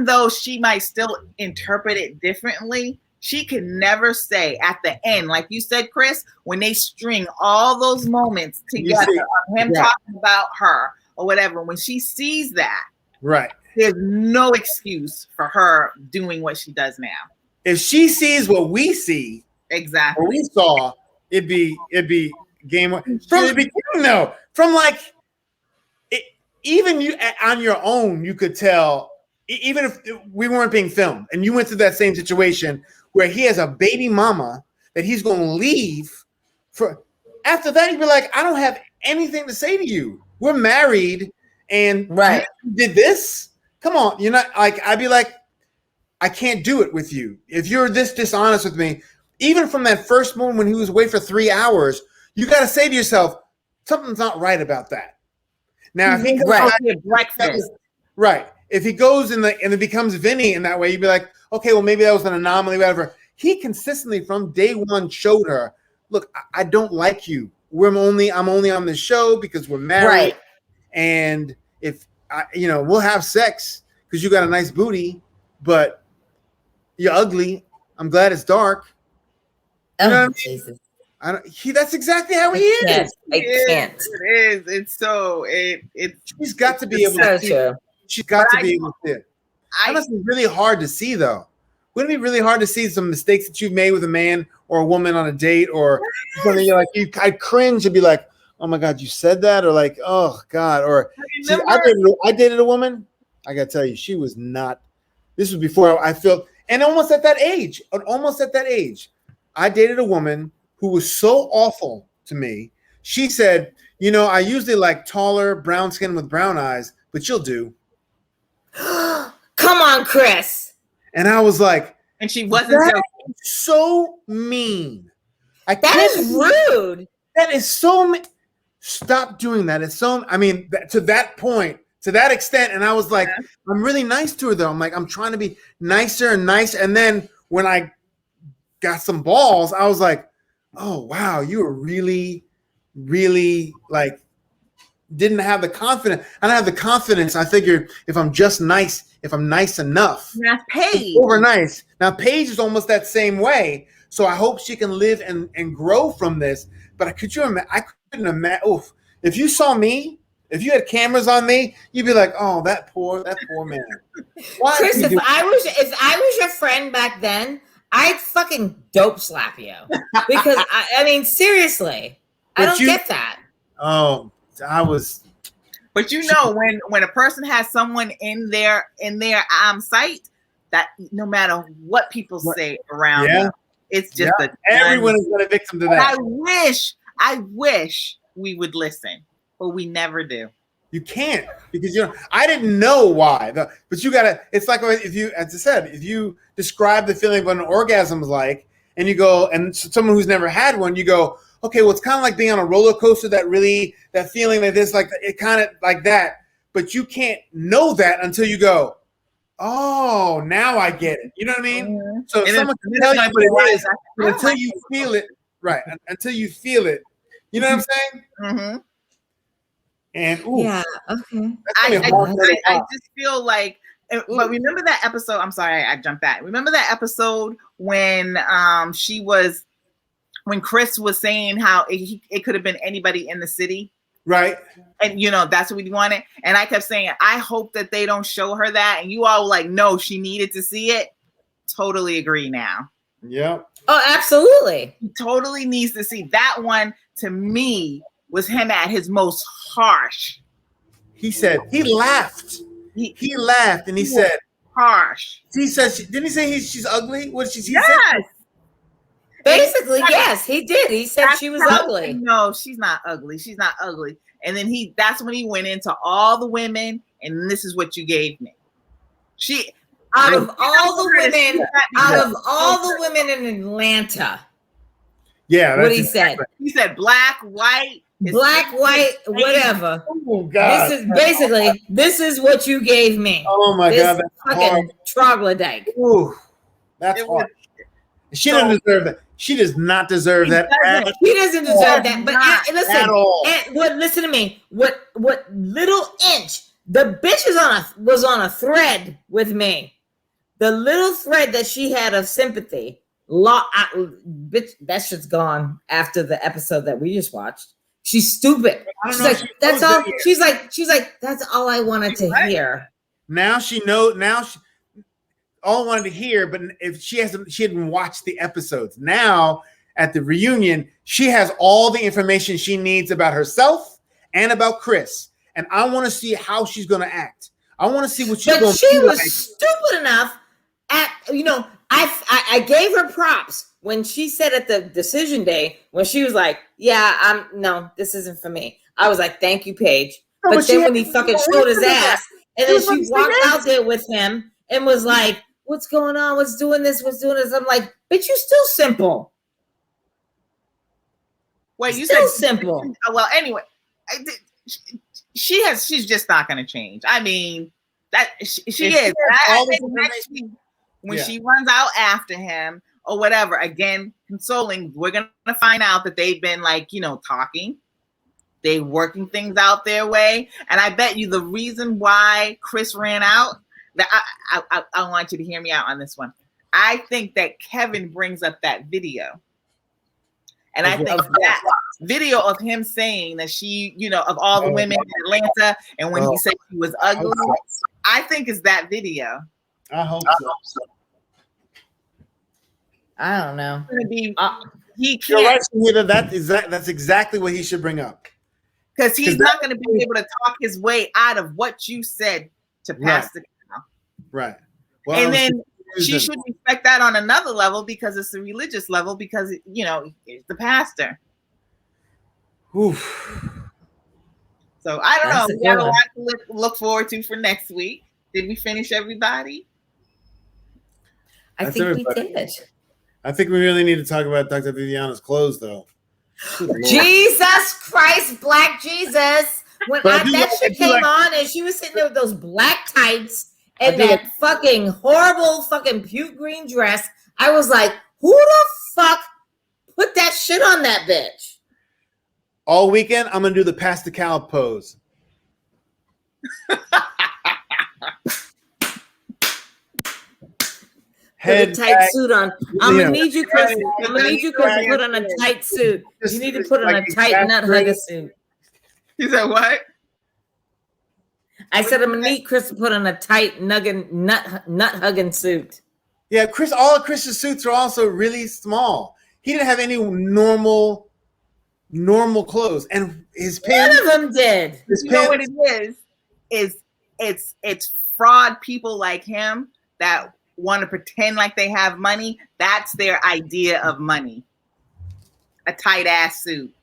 though she might still interpret it differently, she can never say at the end, like you said, Chris, when they string all those moments together of him talking about her or whatever, when she sees that, there's no excuse for her doing what she does now. If she sees what we see, exactly, what we saw, it'd be game from the beginning though. From like even you on your own, you could tell, even if we weren't being filmed and you went through that same situation where he has a baby mama that he's going to leave for. After that, he'd be like, "I don't have anything to say to you. We're married, and you did this. Come on, you're not like." I'd be like, "I can't do it with you if you're this dishonest with me." Even from that first moment when he was away for 3 hours, you got to say to yourself, something's not right about that. Now, if he goes breakfast, if he goes and it becomes Vinnie in that way, you'd be like, okay, well, maybe that was an anomaly, whatever. He consistently from day one showed her, look, I don't like you. I'm only on the show because we're married, and if we'll have sex because you got a nice booty, but you're ugly. I'm glad it's dark. You know what I mean? That's exactly how he is. I can't. It is. It's so She's got to be able to see it. She's got to be able to see it. That must be really hard to see, though. Wouldn't it be really hard to see some mistakes that you've made with a man or a woman on a date, or something you're like, I'd cringe and be like, oh my God, you said that? Or like, oh God. Or I dated a woman. I got to tell you, she was not. This was before I felt, and almost at that age, I dated a woman who was so awful to me. She said, I usually like taller, brown skin with brown eyes, but you'll do. Come on, Chris. And I was like, and she wasn't so mean. That is rude. That is so mean. Stop doing that. It's so, to that point, to that extent. And I was like, I'm really nice to her, though. I'm like, I'm trying to be nicer and nice. And then when I got some balls, I was like, oh, wow, you were really, really like, didn't have the confidence. I don't have the confidence. I figured if I'm just nice, if I'm nice enough. That's Paige. Over nice. Now, Paige is almost that same way. So I hope she can live and grow from this. But I couldn't imagine. If you saw me, if you had cameras on me, you'd be like, "Oh, that poor man." Chris, if I was your friend back then, I'd fucking dope slap you because I mean, seriously, I don't get that. Oh, I was. But when a person has someone in their sight, that no matter what people say around them, it's just everyone is a victim to that. I wish we would listen, but we never do. You can't because I didn't know why. But you gotta. It's like if you describe the feeling of what an orgasm is like, and you go, and someone who's never had one, you go, okay, well, it's kind of like being on a roller coaster. That feeling like this, like it kind of like that. But you can't know that until you go, oh, now I get it. You know what I mean? Mm-hmm. So someone can tell you what it is, but until you feel it, right? Until you feel it, you know what I'm saying? Mm-hmm. And okay. I just feel like, but remember that episode? I'm sorry, I jumped back. Remember that episode when when Chris was saying how it could have been anybody in the city, right? And that's what we wanted. And I kept saying, I hope that they don't show her that. And you all were like, no, she needed to see it. Totally agree now. Yeah. Oh, absolutely. He totally needs to see that one. To me, was him at his most harsh. He said he laughed. He laughed and he said harsh. He said, didn't he say she's ugly? What did she yes. say? Basically, yes, he did. He said she was ugly. No, she's not ugly. She's not ugly. And then that's when he went into all the women, and this is what you gave me. Out of all the women in Atlanta. Yeah, what he said. He said black, white, whatever. Oh God! This is what you gave me. Oh my God! That's fucking troglodyte. Ooh, that's hard. She doesn't deserve that. She does not deserve that. He doesn't deserve that. But listen, listen to me. What little inch the bitch was on a thread with me. The little thread that she had of sympathy. Bitch, that shit's gone after the episode that we just watched. She's stupid. She's like, that's all. She's like, that's all I wanted to hear. Now she knows. Now all I wanted to hear, but if she hadn't watched the episodes. Now at the reunion, she has all the information she needs about herself and about Chris, and I want to see how she's going to act. I want to see what she's going to do. But she was stupid enough. I gave her props when she said at the decision day when she was like, "Yeah, no, this isn't for me." I was like, "Thank you, Paige." No, but then when he fucking showed his ass, and then she walked out there with him and was like, "What's going on? What's doing this? What's doing this?" I'm like, "Bitch, you still simple." Wait, you still said simple. Well, anyway, she's just not going to change. I mean, that she is. I think next week when she runs out after him or whatever, again, consoling, we're going to find out that they've been talking. They working things out their way. And I bet you the reason why Chris ran out, that I want you to hear me out on this one. I think that Kevin brings up that video. And I think that video of him saying that she, you know, of all the women in Atlanta, and when he said she was ugly, I think is that video. I hope so. I don't know. He can't. You're right, Shahidah, that's exactly what he should bring up. Because he's not going to be able to talk his way out of what you said to pass the cow. Right. Well, and then she should respect that on another level because it's a religious level because, you know, it's the pastor. Oof. So I don't know. We got a lot to look forward to for next week. Did we finish everybody? I think we did. I think we really need to talk about Dr. Viviana's clothes, though. Jesus Christ, Black Jesus. When that shit came on and she was sitting there with those black tights and that fucking horrible fucking puke green dress, I was like, who the fuck put that shit on that bitch? All weekend, I'm going to do the pass the cow pose. Put a tight suit on. I'm gonna need you, Chris. I'm gonna need you, Chris, to put on a tight suit. You need to put on a tight nut hugger suit. You said what? I said I'm gonna need Chris to put on a tight nut hugging suit. Yeah, all of Chris's suits are also really small. He didn't have any normal clothes, and his pants. None of them did. You know what it is? It's fraud people like him that want to pretend like they have money. That's their idea of money. A tight ass suit.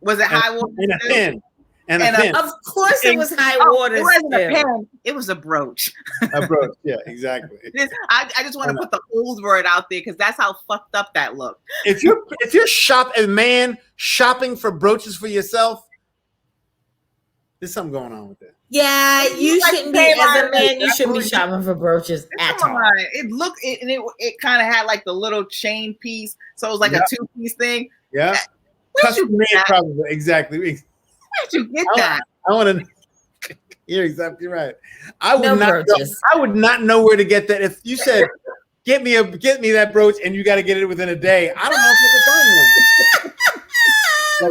Was it high water? And a pin. And a pin. Of course it was high water. It wasn't a pin. It was a brooch. A brooch. Yeah, exactly. I just want to put the old word out there because that's how fucked up that looked. If you're a man shopping for brooches for yourself, there's something going on with that. Yeah, you shouldn't be as a man. You shouldn't be shopping for brooches at all. It looked it kind of had like the little chain piece, so it was like a 2-piece thing. Yeah, custom made probably exactly. Where'd you get that? I want to. You're exactly right. I would not know where to get that. If you said, "Get me that brooch," and you got to get it within a day, I don't know if I can find one.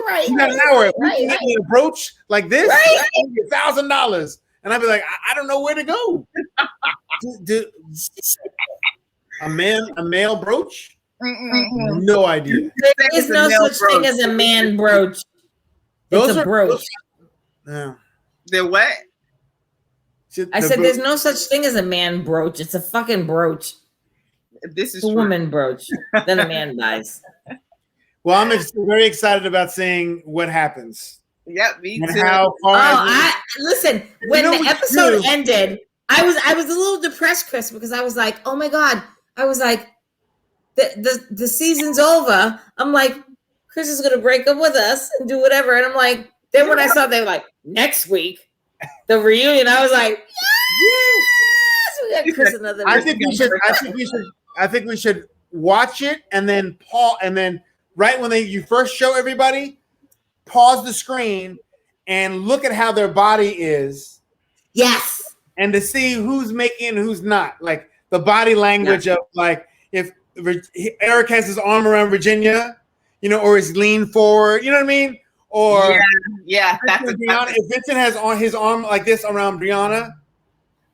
Like, you got an hour. If you get me a brooch like this, $1,000, and I'd be like, I don't know where to go. A male brooch? No idea. There is no such thing as a man brooch. It's a brooch. Yeah. They're what? I said there's no such thing as a man brooch. It's a fucking brooch. This is a woman brooch. Then a man buys. Well, I'm very excited about seeing what happens. Yep, me too. Listen, when the episode ended, I was a little depressed, Chris, because I was like, oh my God. I was like, the season's over. I'm like, Chris is gonna break up with us and do whatever. And I'm like, then when I saw they were like, next week, the reunion, I was like, yes, we got Chris another. I think we should watch it and then pause, and then right when you first show everybody, pause the screen and look at how their body is. Yes. And to see who's making and who's not. Like the body language of like if Eric has his arm around Virginia, or he's leaned forward, you know what I mean? Or that's if Vincent has on his arm like this around Brianna.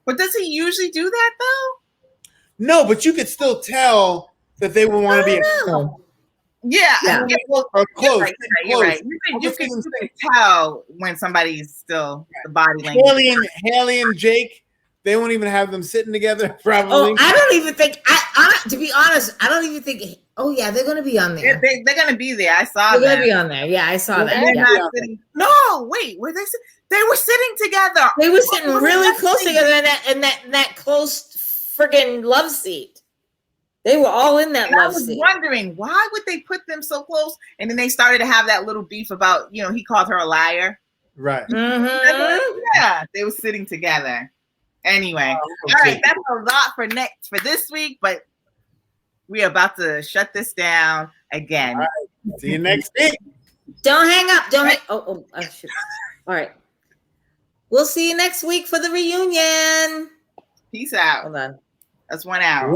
But does he usually do that though? No, but you could still tell that they would want to be a couple. Yeah. Or close. You're right. You can tell when somebody's still the body language. Haley and Jake, they won't even have them sitting together. Probably. Oh, I don't even think. To be honest, I don't even think. Oh yeah, they're gonna be on there. They're gonna be there. I saw. They're gonna be on there. Yeah, I saw that. No, wait. Were they? They were sitting together. They were sitting really close together in that close friggin' love seat. They were all in that love seat. I was wondering why would they put them so close, and then they started to have that little beef about he called her a liar. Right. Mm-hmm. Yeah, they were sitting together. Anyway, all right, that's a lot for this week, but we are about to shut this down again. All right. See you next week. Don't hang up. Don't hang. Oh, shit. All right. We'll see you next week for the reunion. Peace out. Hold on. That's 1 hour.